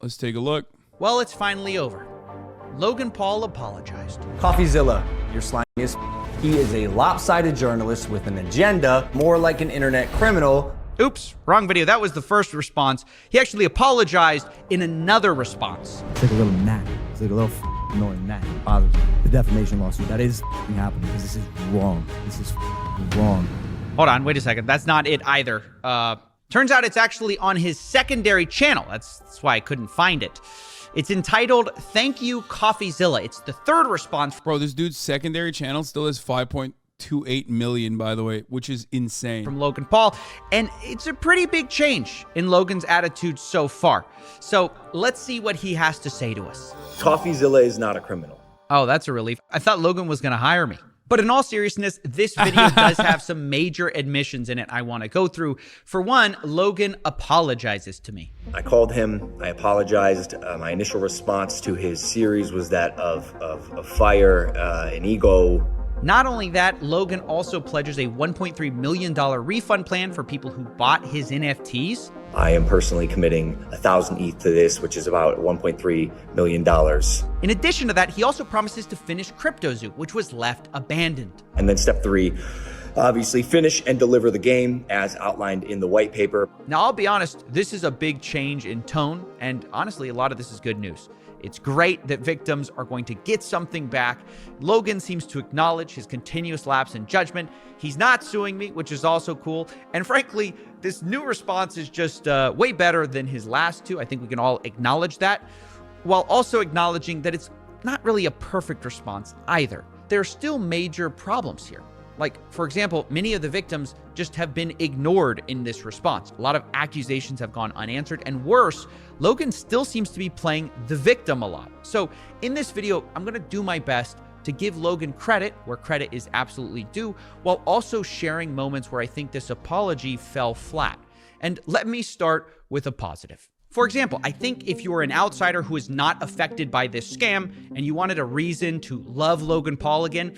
Let's take a look. Well, it's finally over. Logan Paul apologized. Coffezilla, your slang is. He is a lopsided journalist with an agenda, more like an internet criminal. Oops, wrong video. That was the first response. He actually apologized in another response. It's like a little gnat. It's like a little annoying gnat. It bothers me. The defamation lawsuit, that is happening because this is wrong. This is wrong. Hold on, wait a second. That's not it either. Turns out it's actually on his secondary channel. That's why I couldn't find it. It's entitled, Thank You, Coffezilla. It's the third response. Bro, this dude's secondary channel still has 5.28 million, by the way, which is insane. From Logan Paul. And it's a pretty big change in Logan's attitude so far. So let's see what he has to say to us. Coffezilla is not a criminal. Oh, that's a relief. I thought Logan was going to hire me. But in all seriousness, this video does have some major admissions in it I want to go through. For one, Logan apologizes to me. I called him. I apologized. My initial response to his series was that of fire and ego. Not only that, Logan also pledges a $1.3 million refund plan for people who bought his NFTs. I am personally committing 1,000 ETH to this, which is about $1.3 million. In addition to that, he also promises to finish CryptoZoo, which was left abandoned. And then step 3, obviously finish and deliver the game as outlined in the white paper. Now, I'll be honest, this is a big change in tone, and honestly, a lot of this is good news. It's great that victims are going to get something back. Logan seems to acknowledge his continuous lapse in judgment. He's not suing me, which is also cool. And frankly, this new response is just way better than his last two. I think we can all acknowledge that, while also acknowledging that it's not really a perfect response either. There are still major problems here. Like, for example, many of the victims just have been ignored in this response. A lot of accusations have gone unanswered, and worse, Logan still seems to be playing the victim a lot. So in this video, I'm gonna do my best to give Logan credit where credit is absolutely due, while also sharing moments where I think this apology fell flat. And let me start with a positive. For example, I think if you are an outsider who is not affected by this scam and you wanted a reason to love Logan Paul again,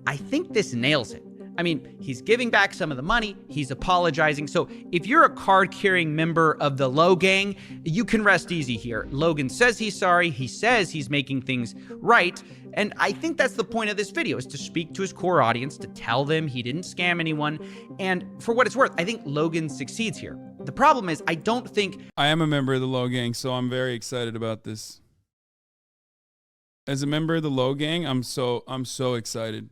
I think this nails it. I mean, he's giving back some of the money, he's apologizing. So if you're a card-carrying member of the Low Gang, you can rest easy here. Logan says he's sorry, he says he's making things right, and I think that's the point of this video, is to speak to his core audience, to tell them he didn't scam anyone, and for what it's worth, I think Logan succeeds here. The problem is, I don't think... I am a member of the Low Gang, so I'm very excited about this. As a member of the Low Gang, I'm so excited.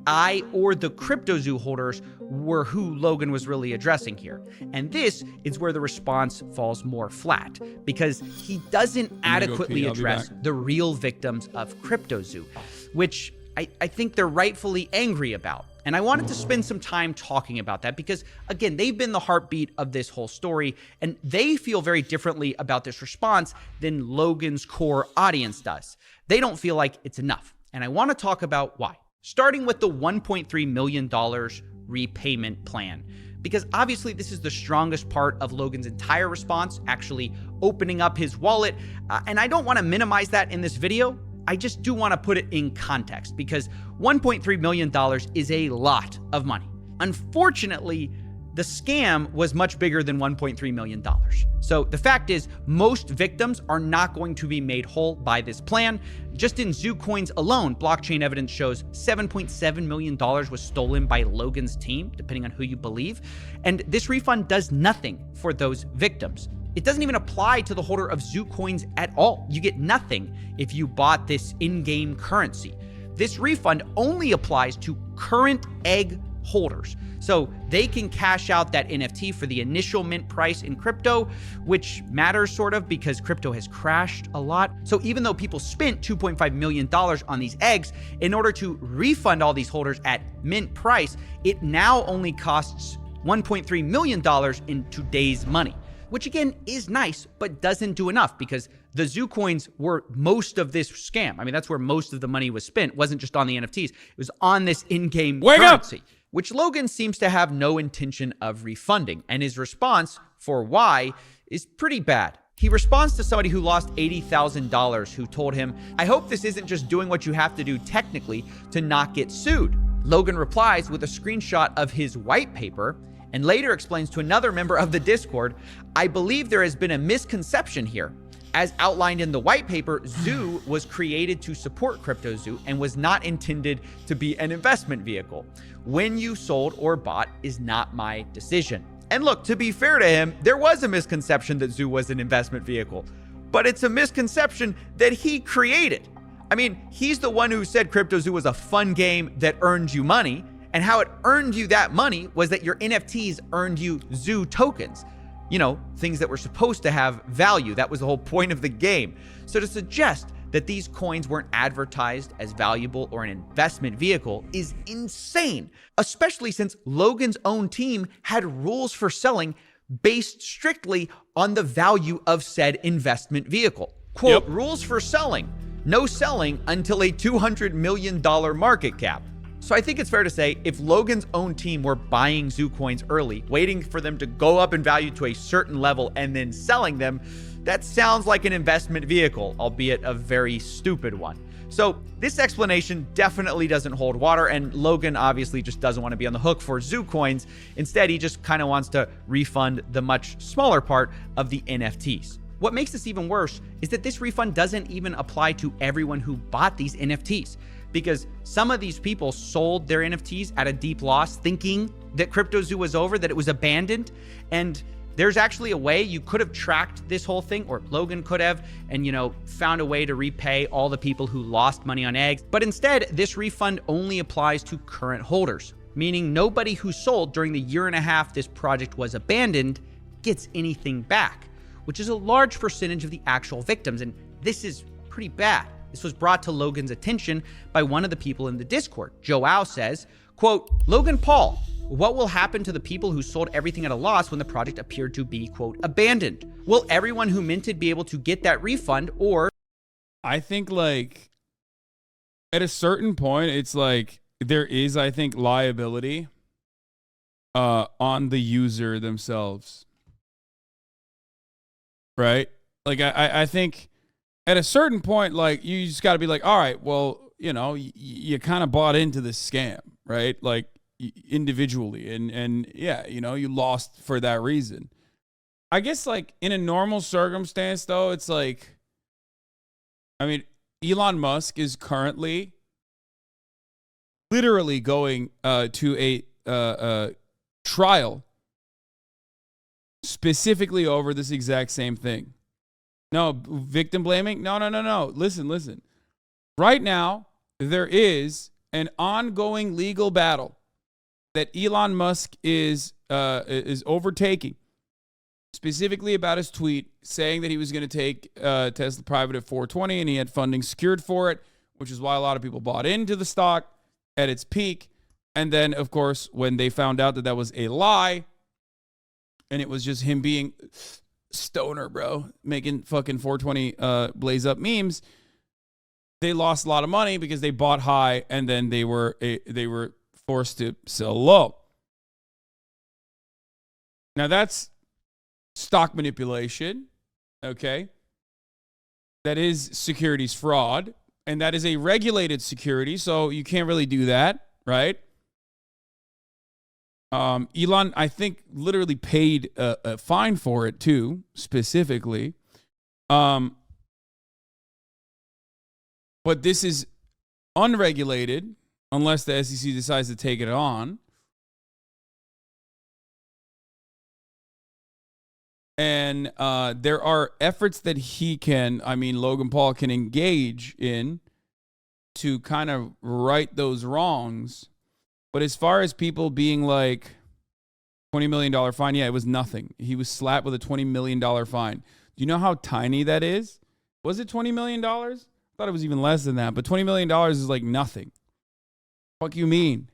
I or the CryptoZoo holders were who Logan was really addressing here. And this is where the response falls more flat, because he doesn't adequately address the real victims of CryptoZoo, which I think they're rightfully angry about. And I wanted to spend some time talking about that because, again, they've been the heartbeat of this whole story, and they feel very differently about this response than Logan's core audience does. They don't feel like it's enough, and I want to talk about why. Starting with the $1.3 million repayment plan, because obviously this is the strongest part of Logan's entire response, actually opening up his wallet. And I don't want to minimize that in this video. I just do want to put it in context, because $1.3 million is a lot of money. Unfortunately, the scam was much bigger than $1.3 million. So the fact is, most victims are not going to be made whole by this plan. Just in Zoo Coins alone, blockchain evidence shows $7.7 million was stolen by Logan's team, depending on who you believe. And this refund does nothing for those victims. It doesn't even apply to the holder of Zoo Coins at all. You get nothing if you bought this in-game currency. This refund only applies to current egg holders. So they can cash out that NFT for the initial mint price in crypto, which matters sort of because crypto has crashed a lot. So even though people spent $2.5 million on these eggs, in order to refund all these holders at mint price, it now only costs $1.3 million in today's money, which again is nice, but doesn't do enough because the Zoo Coins were most of this scam. I mean, that's where most of the money was spent. It wasn't just on the NFTs. It was on this in-game currency, which Logan seems to have no intention of refunding. And his response for why is pretty bad. He responds to somebody who lost $80,000 who told him, "I hope this isn't just doing what you have to do technically to not get sued." Logan replies with a screenshot of his white paper, and later explains to another member of the Discord, "I believe there has been a misconception here. As outlined in the white paper, Zoo was created to support CryptoZoo and was not intended to be an investment vehicle. When you sold or bought is not my decision." And look, to be fair to him, there was a misconception that Zoo was an investment vehicle, but it's a misconception that he created. I mean, he's the one who said CryptoZoo was a fun game that earned you money, and how it earned you that money was that your NFTs earned you Zoo tokens. You know, things that were supposed to have value. That was the whole point of the game. So to suggest that these coins weren't advertised as valuable or an investment vehicle is insane, especially since Logan's own team had rules for selling based strictly on the value of said investment vehicle. Quote, rules for selling: no selling until a $200 million market cap. So I think it's fair to say if Logan's own team were buying Zoo coins early, waiting for them to go up in value to a certain level and then selling them, that sounds like an investment vehicle, albeit a very stupid one. So this explanation definitely doesn't hold water, and Logan obviously just doesn't want to be on the hook for Zoo coins. Instead, he just kind of wants to refund the much smaller part of the NFTs. What makes this even worse is that this refund doesn't even apply to everyone who bought these NFTs, because some of these people sold their NFTs at a deep loss thinking that CryptoZoo was over, that it was abandoned. And there's actually a way you could have tracked this whole thing, or Logan could have, and, you know, found a way to repay all the people who lost money on eggs. But instead, this refund only applies to current holders, meaning nobody who sold during the year and a half this project was abandoned gets anything back, which is a large percentage of the actual victims. And this is pretty bad. This was brought to Logan's attention by one of the people in the Discord. Joao says, quote, "Logan Paul, what will happen to the people who sold everything at a loss when the project appeared to be, quote, abandoned? Will everyone who minted be able to get that refund, or..." I think, like, at a certain point, it's like there is, I think, liability on the user themselves. Right? Like, I think at a certain point, like, you just got to be like, all right, well, you know, you kind of bought into this scam, right? Like, individually, and yeah, you know, you lost for that reason. I guess, like, in a normal circumstance, though, it's like, I mean, Elon Musk is currently literally going to a trial specifically over this exact same thing. No, victim blaming? No. Listen. Right now, there is an ongoing legal battle that Elon Musk is overtaking, specifically about his tweet saying that he was going to take Tesla private at 420, and he had funding secured for it, which is why a lot of people bought into the stock at its peak. And then, of course, when they found out that that was a lie, and it was just him being stoner, bro, making fucking 420 blaze up memes, they lost a lot of money because they bought high and then they were forced to sell low. Now that's stock manipulation, okay? That is securities fraud, and that is a regulated security, so you can't really do that, right? Elon, I think, literally paid a fine for it too, specifically. But this is unregulated unless the SEC decides to take it on. And there are efforts that Logan Paul can engage in to kind of right those wrongs. But as far as people being like, $20 million fine, yeah, it was nothing. He was slapped with a $20 million fine. Do you know how tiny that is? Was it $20 million? I thought it was even less than that. But $20 million is like nothing. Fuck you mean?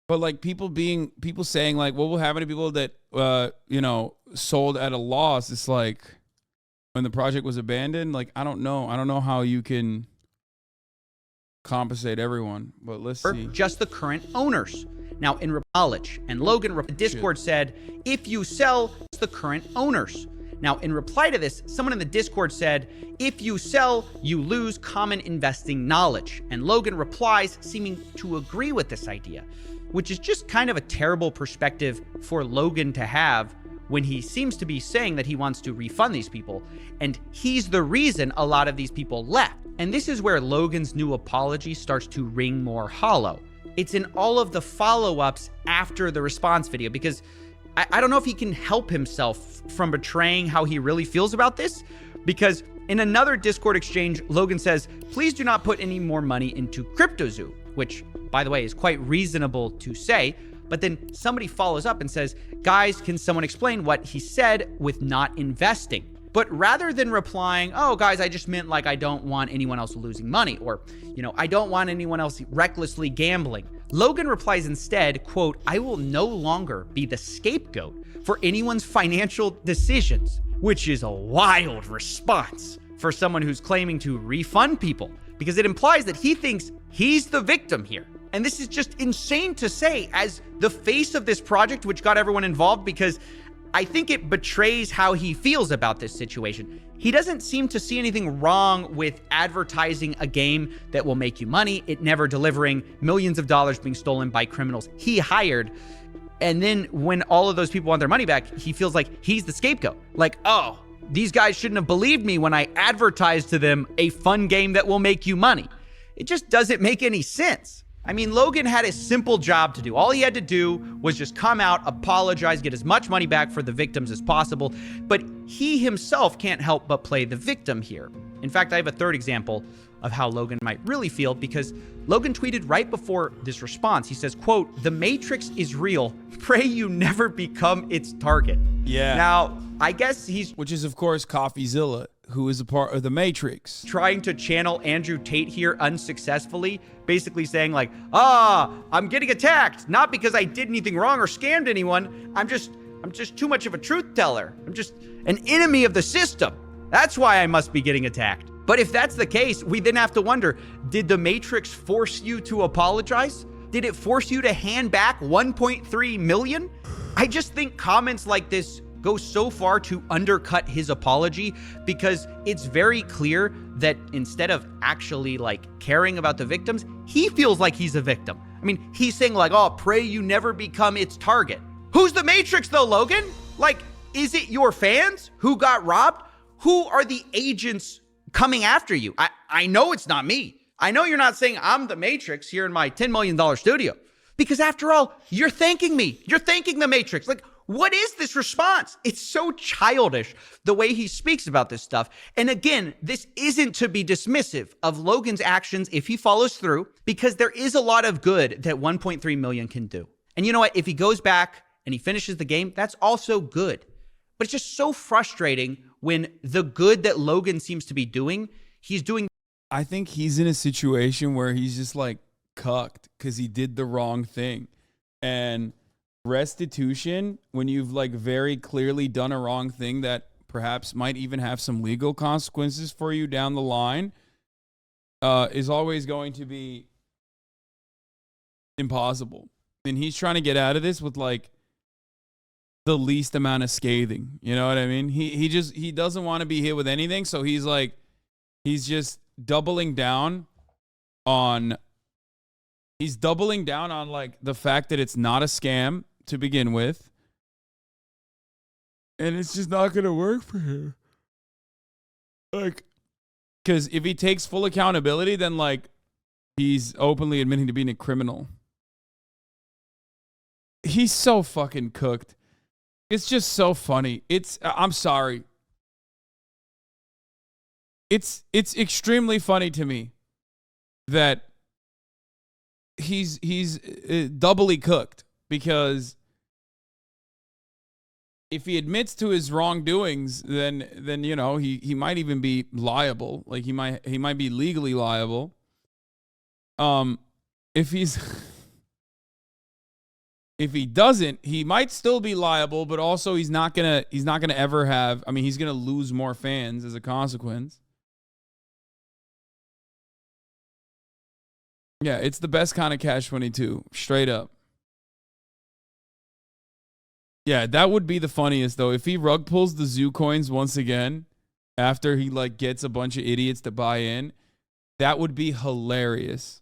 But like people saying like, what will happen to people that sold at a loss? It's like when the project was abandoned. Like I don't know how you can. compensate everyone, but let's see. Just the current owners. Now, in knowledge, and Logan, Discord said, if you sell, it's the current owners. Now, in reply to this, someone in the Discord said, if you sell, you lose common investing knowledge. And Logan replies, seeming to agree with this idea, which is just kind of a terrible perspective for Logan to have when he seems to be saying that he wants to refund these people. And he's the reason a lot of these people left. And this is where Logan's new apology starts to ring more hollow. It's in all of the follow-ups after the response video, because I don't know if he can help himself from betraying how he really feels about this, because in another Discord exchange, Logan says, please do not put any more money into CryptoZoo, which, by the way, is quite reasonable to say. But then somebody follows up and says, guys, can someone explain what he said with not investing? But rather than replying, oh, guys, I just meant like I don't want anyone else losing money, or, I don't want anyone else recklessly gambling, Logan replies instead, quote, I will no longer be the scapegoat for anyone's financial decisions, which is a wild response for someone who's claiming to refund people, because it implies that he thinks he's the victim here. And this is just insane to say as the face of this project, which got everyone involved, because I think it betrays how he feels about this situation. He doesn't seem to see anything wrong with advertising a game that will make you money, it never delivering, millions of dollars being stolen by criminals he hired. And then when all of those people want their money back, he feels like he's the scapegoat. Like, oh, these guys shouldn't have believed me when I advertised to them a fun game that will make you money. It just doesn't make any sense. I mean, Logan had a simple job to do. All he had to do was just come out, apologize, get as much money back for the victims as possible. But he himself can't help but play the victim here. In fact, I have a third example of how Logan might really feel, because Logan tweeted right before this response. He says, quote, the Matrix is real. Pray you never become its target. Yeah. Now, I guess he's... Which is, of course, Coffezilla, who is a part of the Matrix. Trying to channel Andrew Tate here unsuccessfully, basically saying like, I'm getting attacked, not because I did anything wrong or scammed anyone. I'm just too much of a truth teller. I'm just an enemy of the system. That's why I must be getting attacked. But if that's the case, we then have to wonder, did the Matrix force you to apologize? Did it force you to hand back 1.3 million? I just think comments like this go so far to undercut his apology, because it's very clear that instead of actually like caring about the victims, he feels like he's a victim. I mean, he's saying like, oh, pray you never become its target. Who's the Matrix though, Logan? Like, is it your fans who got robbed? Who are the agents coming after you? I know it's not me. I know you're not saying I'm the Matrix here in my $10 million studio, because after all, you're thanking me. You're thanking the Matrix. Like, what is this response? It's so childish the way he speaks about this stuff. And again, this isn't to be dismissive of Logan's actions if he follows through, because there is a lot of good that 1.3 million can do. And you know what? If he goes back and he finishes the game, that's also good. But it's just so frustrating when the good that Logan seems to be doing, he's doing. I think he's in a situation where he's just like cucked because he did the wrong thing. And restitution, when you've like very clearly done a wrong thing that perhaps might even have some legal consequences for you down the line, is always going to be impossible. And he's trying to get out of this with like the least amount of scathing. You know what I mean? He doesn't want to be hit with anything, so he's just doubling down on like the fact that it's not a scam to begin with, and it's just not gonna work for him. Like, because if he takes full accountability, then like he's openly admitting to being a criminal. He's so fucking cooked. It's just so funny. I'm sorry. It's extremely funny to me that he's doubly cooked, because if he admits to his wrongdoings, then you know he might even be liable. Like he might be legally liable. If he doesn't, he might still be liable, but also he's not gonna ever have. I mean, he's gonna lose more fans as a consequence. Yeah, it's the best kind of Cash 22, straight up. Yeah, that would be the funniest though. If he rug pulls the zoo coins once again, after he like gets a bunch of idiots to buy in, that would be hilarious,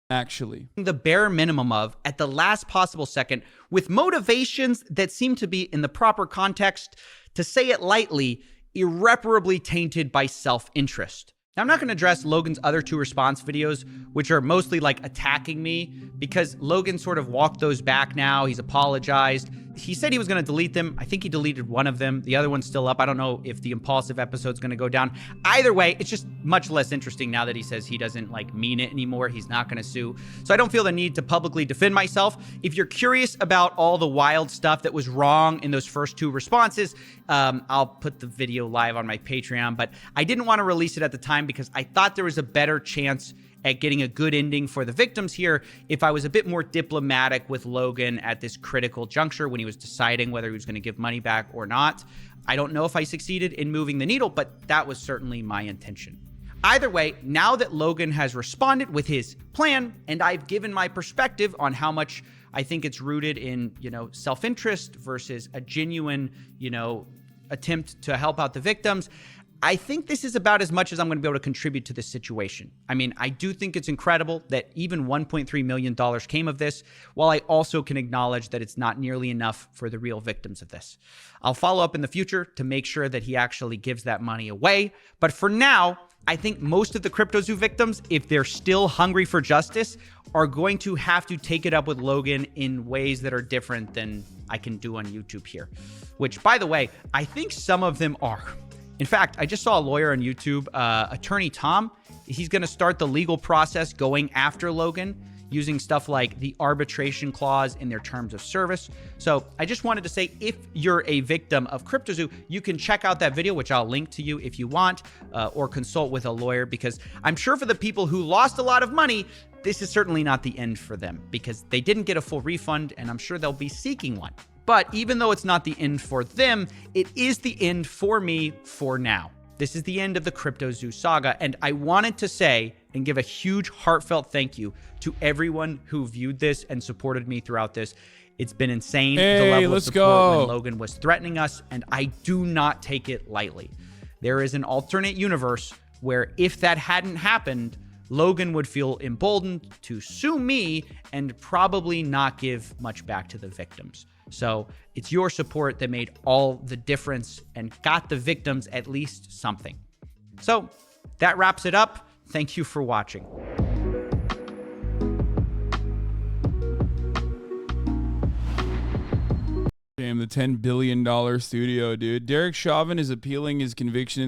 actually. The bare minimum of at the last possible second with motivations that seem to be in the proper context, to say it lightly, irreparably tainted by self-interest. Now, I'm not going to address Logan's other 2 response videos, which are mostly like attacking me, because Logan sort of walked those back now. He's apologized. He said he was going to delete them. I think he deleted one of them. The other one's still up. I don't know if the impulsive episode's going to go down. Either way, it's just much less interesting now that he says he doesn't like mean it anymore. He's not going to sue. So I don't feel the need to publicly defend myself. If you're curious about all the wild stuff that was wrong in those first 2 responses, I'll put the video live on my Patreon, but I didn't want to release it at the time because I thought there was a better chance at getting a good ending for the victims here if I was a bit more diplomatic with Logan at this critical juncture when he was deciding whether he was going to give money back or not. I don't know if I succeeded in moving the needle, but that was certainly my intention. Either way, now that Logan has responded with his plan, and I've given my perspective on how much I think it's rooted in, self-interest versus a genuine, attempt to help out the victims, I think this is about as much as I'm going to be able to contribute to this situation. I mean, I do think it's incredible that even $1.3 million came of this, while I also can acknowledge that it's not nearly enough for the real victims of this. I'll follow up in the future to make sure that he actually gives that money away. But for now, I think most of the CryptoZoo victims, if they're still hungry for justice, are going to have to take it up with Logan in ways that are different than I can do on YouTube here. Which, by the way, I think some of them are. In fact, I just saw a lawyer on YouTube, Attorney Tom. He's going to start the legal process going after Logan using stuff like the arbitration clause in their terms of service. So I just wanted to say, if you're a victim of CryptoZoo, you can check out that video, which I'll link to you if you want, or consult with a lawyer, because I'm sure for the people who lost a lot of money, this is certainly not the end for them because they didn't get a full refund, and I'm sure they'll be seeking one. But even though it's not the end for them, it is the end for me for now. This is the end of the CryptoZoo saga, and I wanted to say and give a huge heartfelt thank you to everyone who viewed this and supported me throughout this. It's been insane, the level of support when Logan was threatening us, and I do not take it lightly. There is an alternate universe where if that hadn't happened, Logan would feel emboldened to sue me and probably not give much back to the victims. So it's your support that made all the difference and got the victims at least something. So that wraps it up. Thank you for watching. Damn, the $10 billion studio, dude. Derek Chauvin is appealing his conviction